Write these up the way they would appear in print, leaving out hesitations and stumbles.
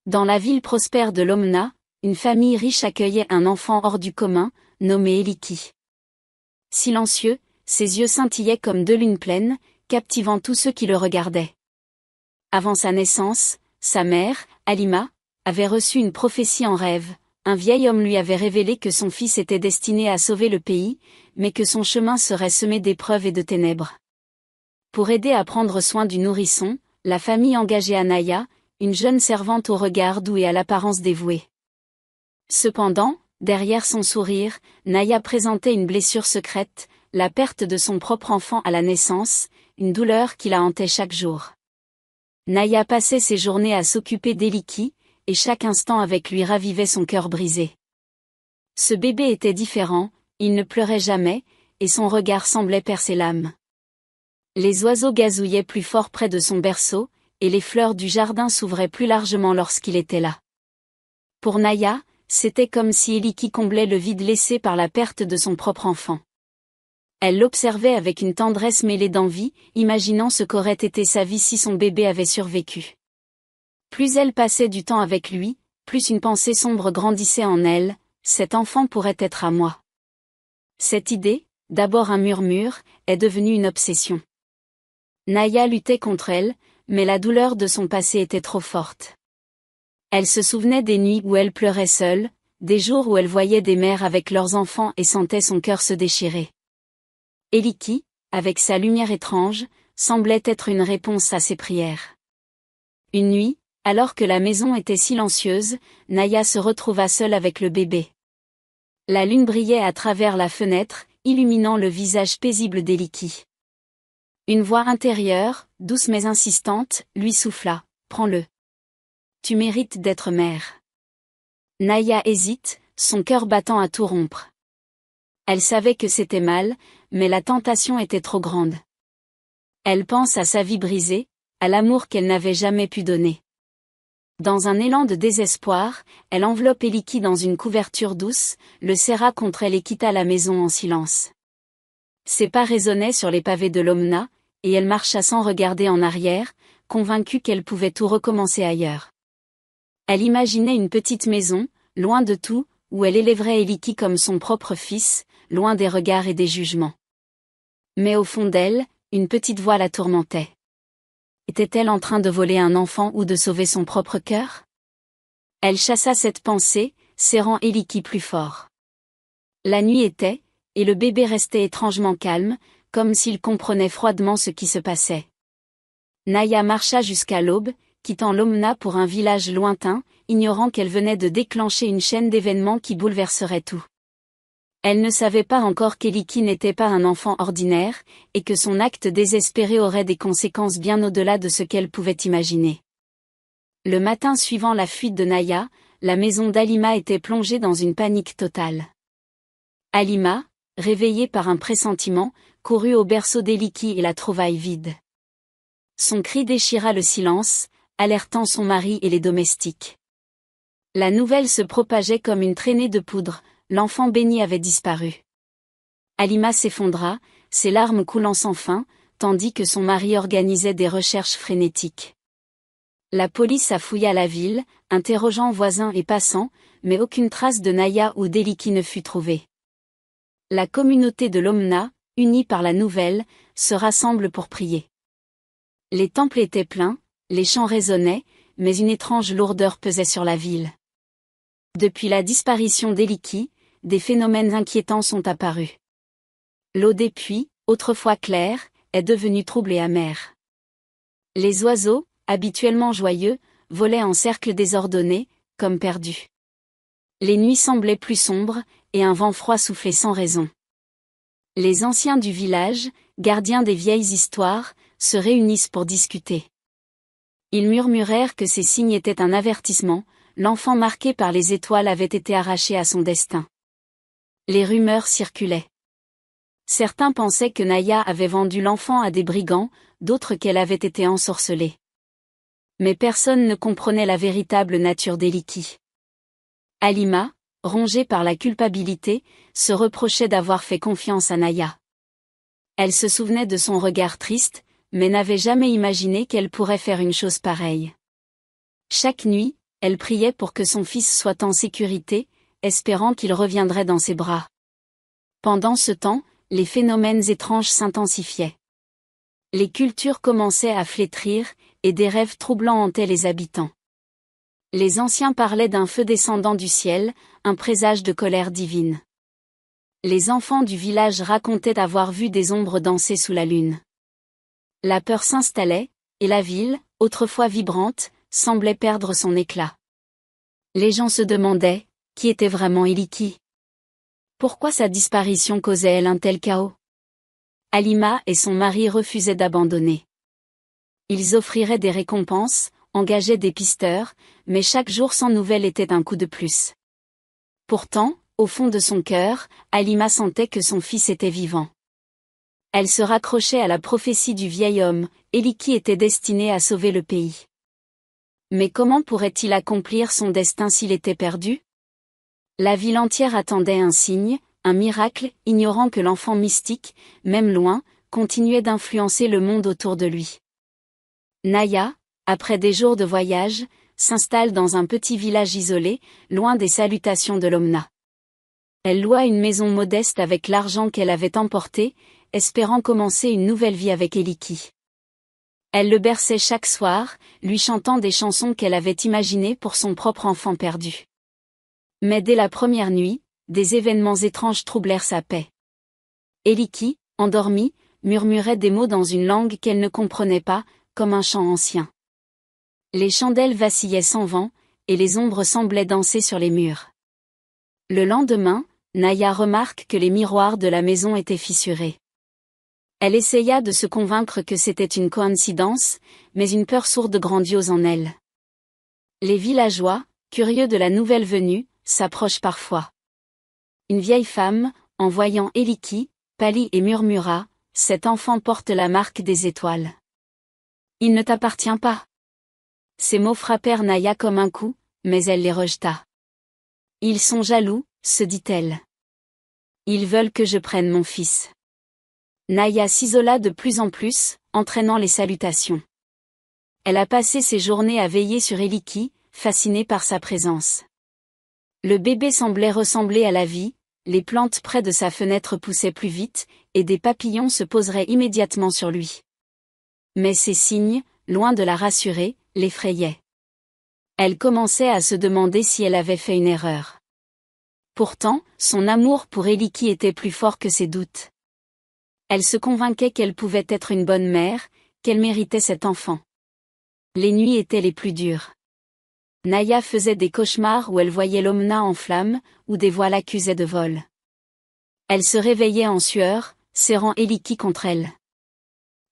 Dans la ville prospère de Lomna, une famille riche accueillait un enfant hors du commun, nommé Eliki. Silencieux, ses yeux scintillaient comme deux lunes pleines, captivant tous ceux qui le regardaient. Avant sa naissance, sa mère, Halima, avait reçu une prophétie en rêve. Un vieil homme lui avait révélé que son fils était destiné à sauver le pays, mais que son chemin serait semé d'épreuves et de ténèbres. Pour aider à prendre soin du nourrisson, la famille engageait Anaya, une jeune servante au regard doux et à l'apparence dévouée. Cependant, derrière son sourire, Naya présentait une blessure secrète, la perte de son propre enfant à la naissance, une douleur qui la hantait chaque jour. Naya passait ses journées à s'occuper d'Eliki, et chaque instant avec lui ravivait son cœur brisé. Ce bébé était différent, il ne pleurait jamais, et son regard semblait percer l'âme. Les oiseaux gazouillaient plus fort près de son berceau, et les fleurs du jardin s'ouvraient plus largement lorsqu'il était là. Pour Naya, c'était comme si Eliki comblait le vide laissé par la perte de son propre enfant. Elle l'observait avec une tendresse mêlée d'envie, imaginant ce qu'aurait été sa vie si son bébé avait survécu. Plus elle passait du temps avec lui, plus une pensée sombre grandissait en elle, cet enfant pourrait être à moi. Cette idée, d'abord un murmure, est devenue une obsession. Naya luttait contre elle, mais la douleur de son passé était trop forte. Elle se souvenait des nuits où elle pleurait seule, des jours où elle voyait des mères avec leurs enfants et sentait son cœur se déchirer. Eliki, avec sa lumière étrange, semblait être une réponse à ses prières. Une nuit, alors que la maison était silencieuse, Naya se retrouva seule avec le bébé. La lune brillait à travers la fenêtre, illuminant le visage paisible d'Eliki. Une voix intérieure, douce mais insistante, lui souffla, « Prends-le. Tu mérites d'être mère. » Naya hésite, son cœur battant à tout rompre. Elle savait que c'était mal, mais la tentation était trop grande. Elle pense à sa vie brisée, à l'amour qu'elle n'avait jamais pu donner. Dans un élan de désespoir, elle enveloppe Eliki dans une couverture douce, le serra contre elle et quitta la maison en silence. Ses pas résonnaient sur les pavés de Lomna, et elle marcha sans regarder en arrière, convaincue qu'elle pouvait tout recommencer ailleurs. Elle imaginait une petite maison, loin de tout, où elle élèverait Eliki comme son propre fils, loin des regards et des jugements. Mais au fond d'elle, une petite voix la tourmentait. Était-elle en train de voler un enfant ou de sauver son propre cœur? Elle chassa cette pensée, serrant Eliki plus fort. La nuit était, et le bébé restait étrangement calme, comme s'il comprenait froidement ce qui se passait. Naya marcha jusqu'à l'aube, quittant Lomna pour un village lointain, ignorant qu'elle venait de déclencher une chaîne d'événements qui bouleverserait tout. Elle ne savait pas encore qu'Eliki n'était pas un enfant ordinaire, et que son acte désespéré aurait des conséquences bien au-delà de ce qu'elle pouvait imaginer. Le matin suivant la fuite de Naya, la maison d'Halima était plongée dans une panique totale. Halima, réveillée par un pressentiment, courut au berceau d'Eliki et la trouvaille vide. Son cri déchira le silence, alertant son mari et les domestiques. La nouvelle se propageait comme une traînée de poudre. L'enfant béni avait disparu. Halima s'effondra, ses larmes coulant sans fin, tandis que son mari organisait des recherches frénétiques. La police affouilla la ville, interrogeant voisins et passants, mais aucune trace de Naya ou d'Eliki ne fut trouvée. La communauté de Lomna, unie par la nouvelle, se rassemble pour prier. Les temples étaient pleins, les chants résonnaient, mais une étrange lourdeur pesait sur la ville. Depuis la disparition d'Eliki, des phénomènes inquiétants sont apparus. L'eau des puits, autrefois claire, est devenue trouble et amère. Les oiseaux, habituellement joyeux, volaient en cercles désordonnés, comme perdus. Les nuits semblaient plus sombres, et un vent froid soufflait sans raison. Les anciens du village, gardiens des vieilles histoires, se réunissent pour discuter. Ils murmurèrent que ces signes étaient un avertissement, l'enfant marqué par les étoiles avait été arraché à son destin. Les rumeurs circulaient. Certains pensaient que Naya avait vendu l'enfant à des brigands, d'autres qu'elle avait été ensorcelée. Mais personne ne comprenait la véritable nature d'Eliki. Halima, rongée par la culpabilité, se reprochait d'avoir fait confiance à Naya. Elle se souvenait de son regard triste, mais n'avait jamais imaginé qu'elle pourrait faire une chose pareille. Chaque nuit, Elle priait pour que son fils soit en sécurité, espérant qu'il reviendrait dans ses bras. Pendant ce temps, les phénomènes étranges s'intensifiaient. Les cultures commençaient à flétrir, et des rêves troublants hantaient les habitants. Les anciens parlaient d'un feu descendant du ciel, un présage de colère divine. Les enfants du village racontaient avoir vu des ombres danser sous la lune. La peur s'installait, et la ville, autrefois vibrante, semblait perdre son éclat. Les gens se demandaient, qui était vraiment Eliki? Pourquoi sa disparition causait-elle un tel chaos? Halima et son mari refusaient d'abandonner. Ils offriraient des récompenses, engageaient des pisteurs, mais chaque jour sans nouvelles était un coup de plus. Pourtant, au fond de son cœur, Halima sentait que son fils était vivant. Elle se raccrochait à la prophétie du vieil homme, Eliki était destiné à sauver le pays. Mais comment pourrait-il accomplir son destin s'il était perdu? La ville entière attendait un signe, un miracle, ignorant que l'enfant mystique, même loin, continuait d'influencer le monde autour de lui. Naya, après des jours de voyage, s'installe dans un petit village isolé, loin des salutations de l'Omna. Elle loua une maison modeste avec l'argent qu'elle avait emporté, espérant commencer une nouvelle vie avec Eliki. Elle le berçait chaque soir, lui chantant des chansons qu'elle avait imaginées pour son propre enfant perdu. Mais dès la première nuit, des événements étranges troublèrent sa paix. Eliki, endormie, murmurait des mots dans une langue qu'elle ne comprenait pas, comme un chant ancien. Les chandelles vacillaient sans vent, et les ombres semblaient danser sur les murs. Le lendemain, Naya remarque que les miroirs de la maison étaient fissurés. Elle essaya de se convaincre que c'était une coïncidence, mais une peur sourde grandiose en elle. Les villageois, curieux de la nouvelle venue, s'approchent parfois. Une vieille femme, en voyant Eliki, pâlit et murmura, « Cet enfant porte la marque des étoiles. Il ne t'appartient pas. » Ces mots frappèrent Naya comme un coup, mais elle les rejeta. « Ils sont jaloux, se dit-elle. Ils veulent que je prenne mon fils. » Naya s'isola de plus en plus, entraînant les salutations. Elle a passé ses journées à veiller sur Eliki, fascinée par sa présence. Le bébé semblait ressembler à la vie, les plantes près de sa fenêtre poussaient plus vite, et des papillons se poseraient immédiatement sur lui. Mais ces signes, loin de la rassurer, l'effrayaient. Elle commençait à se demander si elle avait fait une erreur. Pourtant, son amour pour Eliki était plus fort que ses doutes. Elle se convainquait qu'elle pouvait être une bonne mère, qu'elle méritait cet enfant. Les nuits étaient les plus dures. Naya faisait des cauchemars où elle voyait l'Omna en flammes, où des voix l'accusaient de vol. Elle se réveillait en sueur, serrant Eliki contre elle.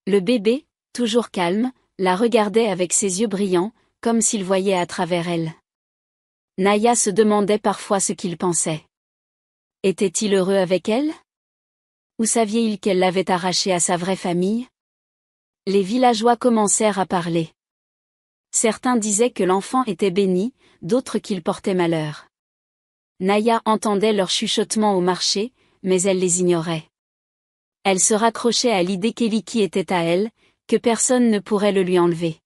Le bébé, toujours calme, la regardait avec ses yeux brillants, comme s'il voyait à travers elle. Naya se demandait parfois ce qu'il pensait. Était-il heureux avec elle? Ou saviez-il qu'elle l'avait arraché à sa vraie famille? Les villageois commencèrent à parler. Certains disaient que l'enfant était béni, d'autres qu'il portait malheur. Naya entendait leurs chuchotements au marché, mais elle les ignorait. Elle se raccrochait à l'idée qu'Eliki était à elle, que personne ne pourrait le lui enlever.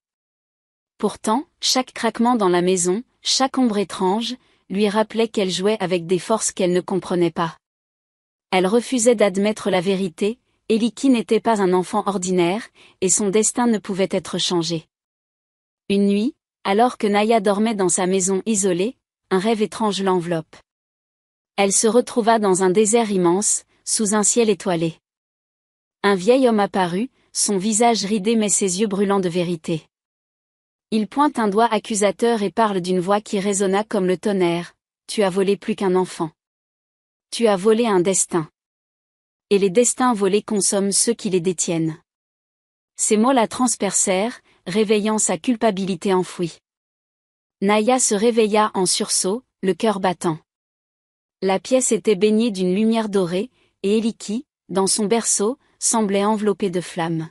Pourtant, chaque craquement dans la maison, chaque ombre étrange, lui rappelait qu'elle jouait avec des forces qu'elle ne comprenait pas. Elle refusait d'admettre la vérité, Eliki n'était pas un enfant ordinaire, et son destin ne pouvait être changé. Une nuit, alors que Naya dormait dans sa maison isolée, un rêve étrange l'enveloppe. Elle se retrouva dans un désert immense, sous un ciel étoilé. Un vieil homme apparut, son visage ridé mais ses yeux brûlants de vérité. Il pointe un doigt accusateur et parle d'une voix qui résonna comme le tonnerre. « Tu as volé plus qu'un enfant. Tu as volé un destin. Et les destins volés consomment ceux qui les détiennent. » Ces mots la transpercèrent, réveillant sa culpabilité enfouie. Naya se réveilla en sursaut, le cœur battant. La pièce était baignée d'une lumière dorée, et Eliki, dans son berceau, semblait enveloppé de flammes.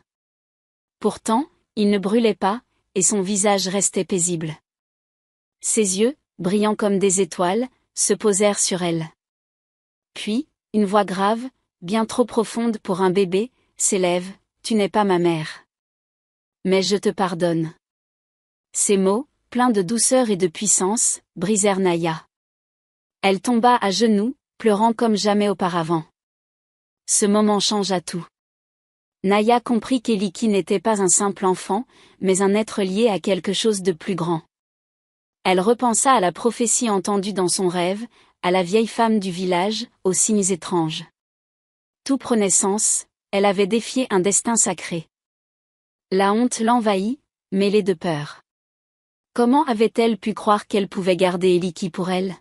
Pourtant, il ne brûlait pas, et son visage restait paisible. Ses yeux, brillants comme des étoiles, se posèrent sur elle. Puis, une voix grave, bien trop profonde pour un bébé, s'élève, « Tu n'es pas ma mère. Mais je te pardonne. » Ces mots, pleins de douceur et de puissance, brisèrent Naya. Elle tomba à genoux, pleurant comme jamais auparavant. Ce moment changea tout. Naya comprit qu'Eliki n'était pas un simple enfant, mais un être lié à quelque chose de plus grand. Elle repensa à la prophétie entendue dans son rêve, à la vieille femme du village, aux signes étranges. Tout prenait sens, elle avait défié un destin sacré. La honte l'envahit, mêlée de peur. Comment avait-elle pu croire qu'elle pouvait garder Eliki pour elle?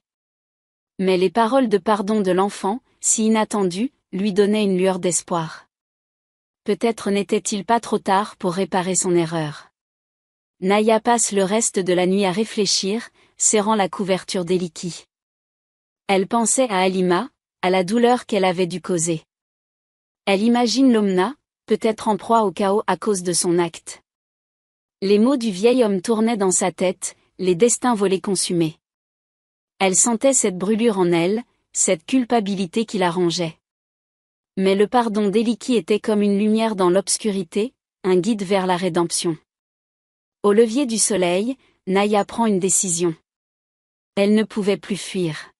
Mais les paroles de pardon de l'enfant, si inattendues, lui donnaient une lueur d'espoir. Peut-être n'était-il pas trop tard pour réparer son erreur. Naya passe le reste de la nuit à réfléchir, serrant la couverture d'Eliki. Elle pensait à Halima, à la douleur qu'elle avait dû causer. Elle imagine Lomna, peut-être en proie au chaos à cause de son acte. Les mots du vieil homme tournaient dans sa tête, les destins volés consumés. Elle sentait cette brûlure en elle, cette culpabilité qui la rongeait. Mais le pardon d'Eliki était comme une lumière dans l'obscurité, un guide vers la rédemption. Au lever du soleil, Naya prend une décision. Elle ne pouvait plus fuir.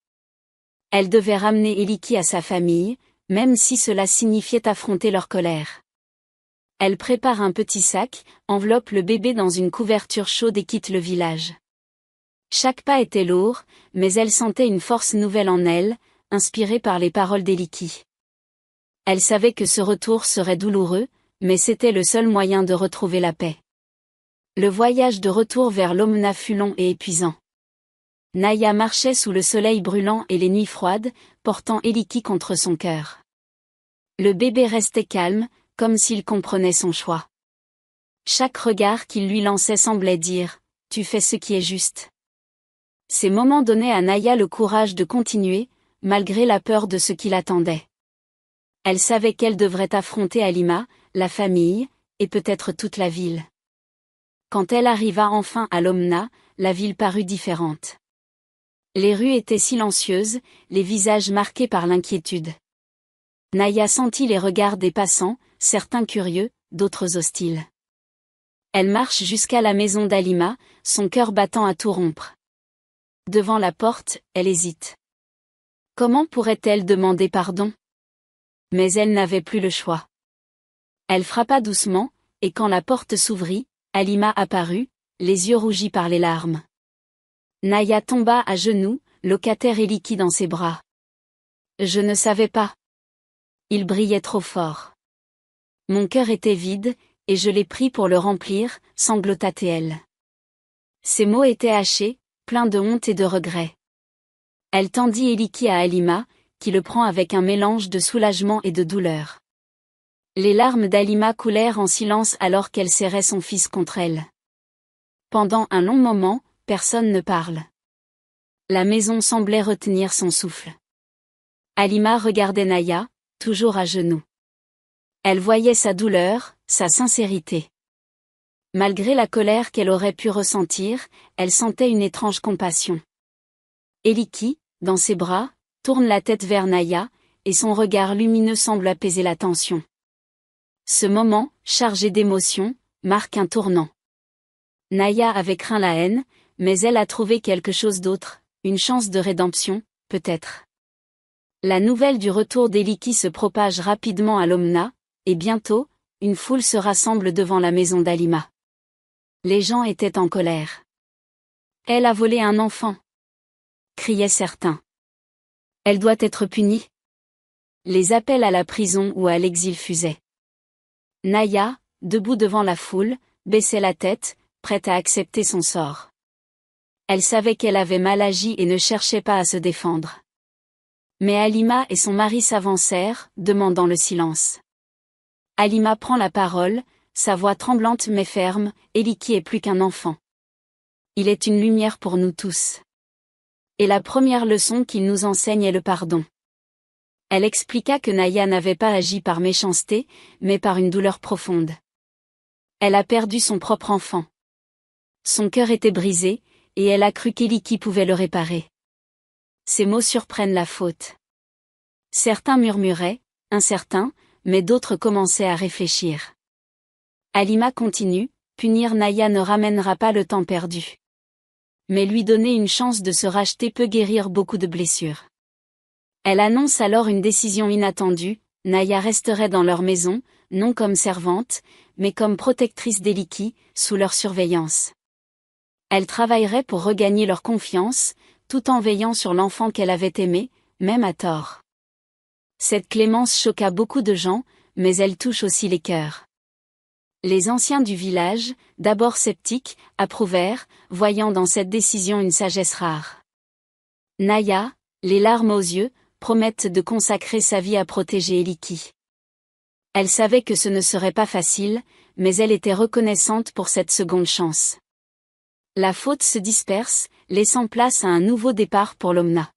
Elle devait ramener Eliki à sa famille, même si cela signifiait affronter leur colère. Elle prépare un petit sac, enveloppe le bébé dans une couverture chaude et quitte le village. Chaque pas était lourd, mais elle sentait une force nouvelle en elle, inspirée par les paroles d'Eliki. Elle savait que ce retour serait douloureux, mais c'était le seul moyen de retrouver la paix. Le voyage de retour vers Lomna fut long et épuisant. Naya marchait sous le soleil brûlant et les nuits froides, portant Eliki contre son cœur. Le bébé restait calme, comme s'il comprenait son choix. Chaque regard qu'il lui lançait semblait dire « Tu fais ce qui est juste ». Ces moments donnaient à Naya le courage de continuer, malgré la peur de ce qui l'attendait. Elle savait qu'elle devrait affronter Halima, la famille, et peut-être toute la ville. Quand elle arriva enfin à Lomna, la ville parut différente. Les rues étaient silencieuses, les visages marqués par l'inquiétude. Naya sentit les regards des passants, certains curieux, d'autres hostiles. Elle marche jusqu'à la maison d'Halima, son cœur battant à tout rompre. Devant la porte, elle hésite. Comment pourrait-elle demander pardon? Mais elle n'avait plus le choix. Elle frappa doucement, et quand la porte s'ouvrit, Halima apparut, les yeux rougis par les larmes. Naya tomba à genoux, locataire Eliki dans ses bras. Je ne savais pas. Il brillait trop fort. Mon cœur était vide, et je l'ai pris pour le remplir, sanglota-t-elle. Ses mots étaient hachés, pleins de honte et de regret. Elle tendit Eliki à Halima, qui le prend avec un mélange de soulagement et de douleur. Les larmes d'Halima coulèrent en silence alors qu'elle serrait son fils contre elle. Pendant un long moment, personne ne parle. La maison semblait retenir son souffle. Halima regardait Naya, toujours à genoux. Elle voyait sa douleur, sa sincérité. Malgré la colère qu'elle aurait pu ressentir, elle sentait une étrange compassion. Eliki, dans ses bras, tourne la tête vers Naya, et son regard lumineux semble apaiser la tension. Ce moment, chargé d'émotions, marque un tournant. Naya avait craint la haine, mais elle a trouvé quelque chose d'autre, une chance de rédemption, peut-être. La nouvelle du retour d'Eliki se propage rapidement à Lomna, et bientôt, une foule se rassemble devant la maison d'Halima. Les gens étaient en colère. Elle a volé un enfant, criaient certains. Elle doit être punie. Les appels à la prison ou à l'exil fusaient. Naya, debout devant la foule, baissait la tête, prête à accepter son sort. Elle savait qu'elle avait mal agi et ne cherchait pas à se défendre. Mais Halima et son mari s'avancèrent, demandant le silence. Halima prend la parole, sa voix tremblante mais ferme, Eliki est plus qu'un enfant. Il est une lumière pour nous tous. Et la première leçon qu'il nous enseigne est le pardon. Elle expliqua que Naya n'avait pas agi par méchanceté, mais par une douleur profonde. Elle a perdu son propre enfant. Son cœur était brisé, et elle a cru qu'Eliki pouvait le réparer. Ces mots surprennent la faute. Certains murmuraient, incertains, mais d'autres commençaient à réfléchir. Halima continue, punir Naya ne ramènera pas le temps perdu. Mais lui donner une chance de se racheter peut guérir beaucoup de blessures. Elle annonce alors une décision inattendue, Naya resterait dans leur maison, non comme servante, mais comme protectrice d'Eliki, sous leur surveillance. Elle travaillerait pour regagner leur confiance, tout en veillant sur l'enfant qu'elle avait aimé, même à tort. Cette clémence choqua beaucoup de gens, mais elle touche aussi les cœurs. Les anciens du village, d'abord sceptiques, approuvèrent, voyant dans cette décision une sagesse rare. Naya, les larmes aux yeux, promettent de consacrer sa vie à protéger Eliki. Elle savait que ce ne serait pas facile, mais elle était reconnaissante pour cette seconde chance. La faute se disperse, laissant place à un nouveau départ pour l'Omna.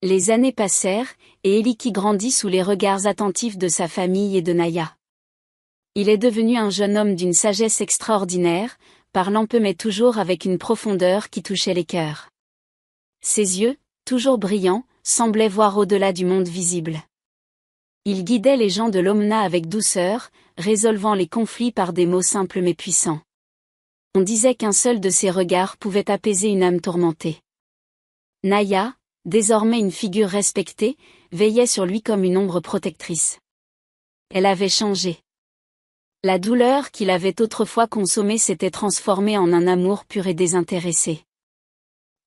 Les années passèrent, et Eliki grandit sous les regards attentifs de sa famille et de Naya. Il est devenu un jeune homme d'une sagesse extraordinaire, parlant peu mais toujours avec une profondeur qui touchait les cœurs. Ses yeux, toujours brillants, semblaient voir au-delà du monde visible. Il guidait les gens de l'Omna avec douceur, résolvant les conflits par des mots simples mais puissants. On disait qu'un seul de ses regards pouvait apaiser une âme tourmentée. Naya, désormais une figure respectée, veillait sur lui comme une ombre protectrice. Elle avait changé. La douleur qu'il avait autrefois consommée s'était transformée en un amour pur et désintéressé.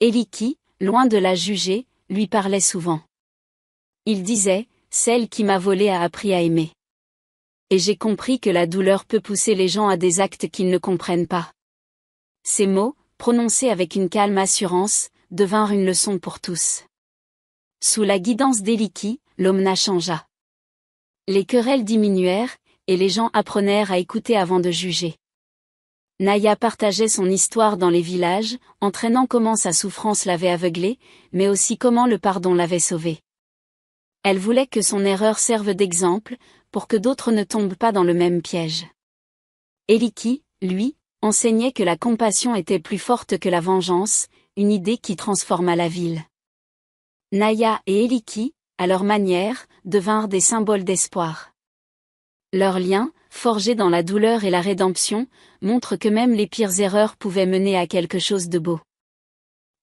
Eliki, loin de la juger, lui parlait souvent. Il disait, « Celle qui m'a volé a appris à aimer. Et j'ai compris que la douleur peut pousser les gens à des actes qu'ils ne comprennent pas. » Ces mots, prononcés avec une calme assurance, devinrent une leçon pour tous. Sous la guidance d'Eliki, l'Omna changea. Les querelles diminuèrent, et les gens apprenèrent à écouter avant de juger. Naya partageait son histoire dans les villages, entraînant comment sa souffrance l'avait aveuglée, mais aussi comment le pardon l'avait sauvée. Elle voulait que son erreur serve d'exemple, pour que d'autres ne tombent pas dans le même piège. Eliki, lui, enseignait que la compassion était plus forte que la vengeance, une idée qui transforma la ville. Naya et Eliki, à leur manière, devinrent des symboles d'espoir. Leur lien, forgé dans la douleur et la rédemption, montre que même les pires erreurs pouvaient mener à quelque chose de beau.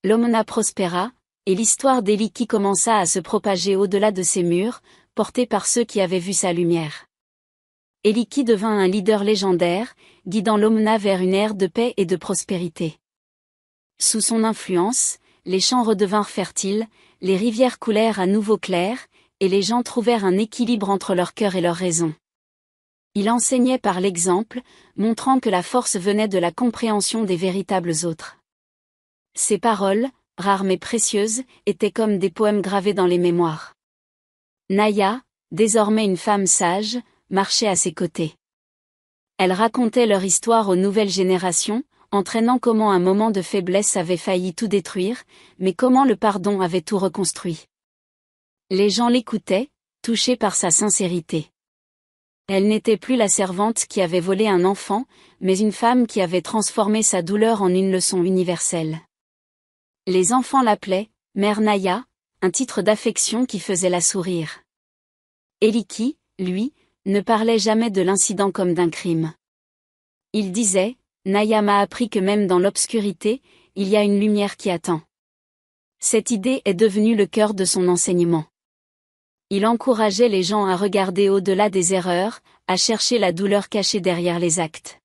L'Omna prospéra, et l'histoire d'Eliki commença à se propager au-delà de ses murs, portée par ceux qui avaient vu sa lumière. Eliki devint un leader légendaire, guidant l'Omna vers une ère de paix et de prospérité. Sous son influence, les champs redevinrent fertiles, les rivières coulèrent à nouveau claires, et les gens trouvèrent un équilibre entre leur cœur et leur raison. Il enseignait par l'exemple, montrant que la force venait de la compréhension des véritables autres. Ses paroles, rares mais précieuses, étaient comme des poèmes gravés dans les mémoires. Naya, désormais une femme sage, marchait à ses côtés. Elle racontait leur histoire aux nouvelles générations, entraînant comment un moment de faiblesse avait failli tout détruire, mais comment le pardon avait tout reconstruit. Les gens l'écoutaient, touchés par sa sincérité. Elle n'était plus la servante qui avait volé un enfant, mais une femme qui avait transformé sa douleur en une leçon universelle. Les enfants l'appelaient « Mère Naya », un titre d'affection qui faisait la sourire. Eliki, lui, ne parlait jamais de l'incident comme d'un crime. Il disait « Naya m'a appris que même dans l'obscurité, il y a une lumière qui attend. » Cette idée est devenue le cœur de son enseignement. Il encourageait les gens à regarder au-delà des erreurs, à chercher la douleur cachée derrière les actes.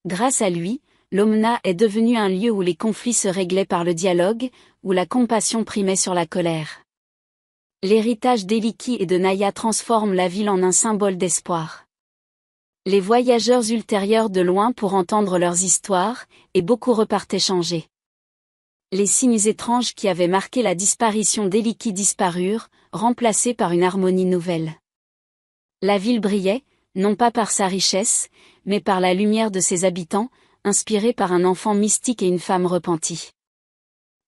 Grâce à lui, l'Omna est devenu un lieu où les conflits se réglaient par le dialogue, où la compassion primait sur la colère. L'héritage d'Eliki et de Naya transforme la ville en un symbole d'espoir. Les voyageurs ultérieurs de loin pour entendre leurs histoires, et beaucoup repartaient changés. Les signes étranges qui avaient marqué la disparition d'Eliki disparurent, remplacés par une harmonie nouvelle. La ville brillait, non pas par sa richesse, mais par la lumière de ses habitants, inspirée par un enfant mystique et une femme repentie.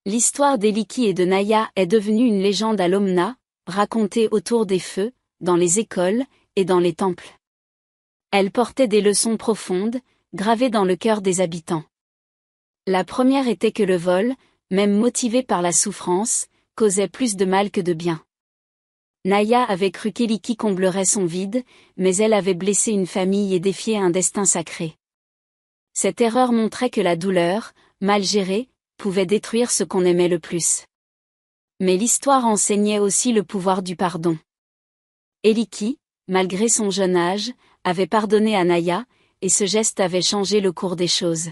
L'histoire d'Eliki et de Naya est devenue une légende à l'Omna, racontée autour des feux, dans les écoles, et dans les temples. Elle portait des leçons profondes, gravées dans le cœur des habitants. La première était que le vol, même motivé par la souffrance, causait plus de mal que de bien. Naya avait cru qu'Eliki comblerait son vide, mais elle avait blessé une famille et défié un destin sacré. Cette erreur montrait que la douleur, mal gérée, pouvait détruire ce qu'on aimait le plus. Mais l'histoire enseignait aussi le pouvoir du pardon. Éliki, malgré son jeune âge, avait pardonné à Naya, et ce geste avait changé le cours des choses.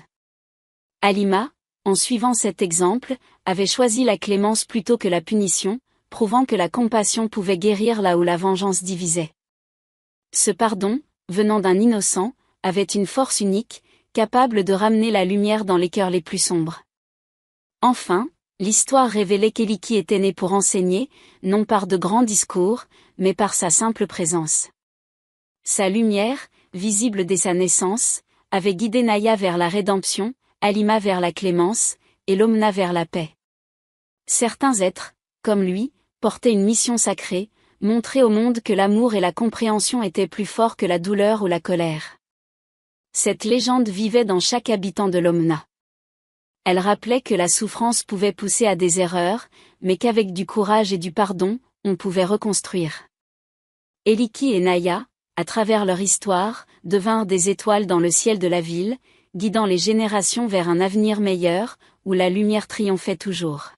Halima, en suivant cet exemple, avait choisi la clémence plutôt que la punition, prouvant que la compassion pouvait guérir là où la vengeance divisait. Ce pardon, venant d'un innocent, avait une force unique, capable de ramener la lumière dans les cœurs les plus sombres. Enfin, l'histoire révélait qu'Éliki était né pour enseigner, non par de grands discours, mais par sa simple présence. Sa lumière, visible dès sa naissance, avait guidé Naya vers la rédemption, Halima vers la clémence, et Lomna vers la paix. Certains êtres, comme lui, portaient une mission sacrée, montrer au monde que l'amour et la compréhension étaient plus forts que la douleur ou la colère. Cette légende vivait dans chaque habitant de Lomna. Elle rappelait que la souffrance pouvait pousser à des erreurs, mais qu'avec du courage et du pardon, on pouvait reconstruire. Éliki et Naya, à travers leur histoire, devinrent des étoiles dans le ciel de la ville, guidant les générations vers un avenir meilleur, où la lumière triomphait toujours.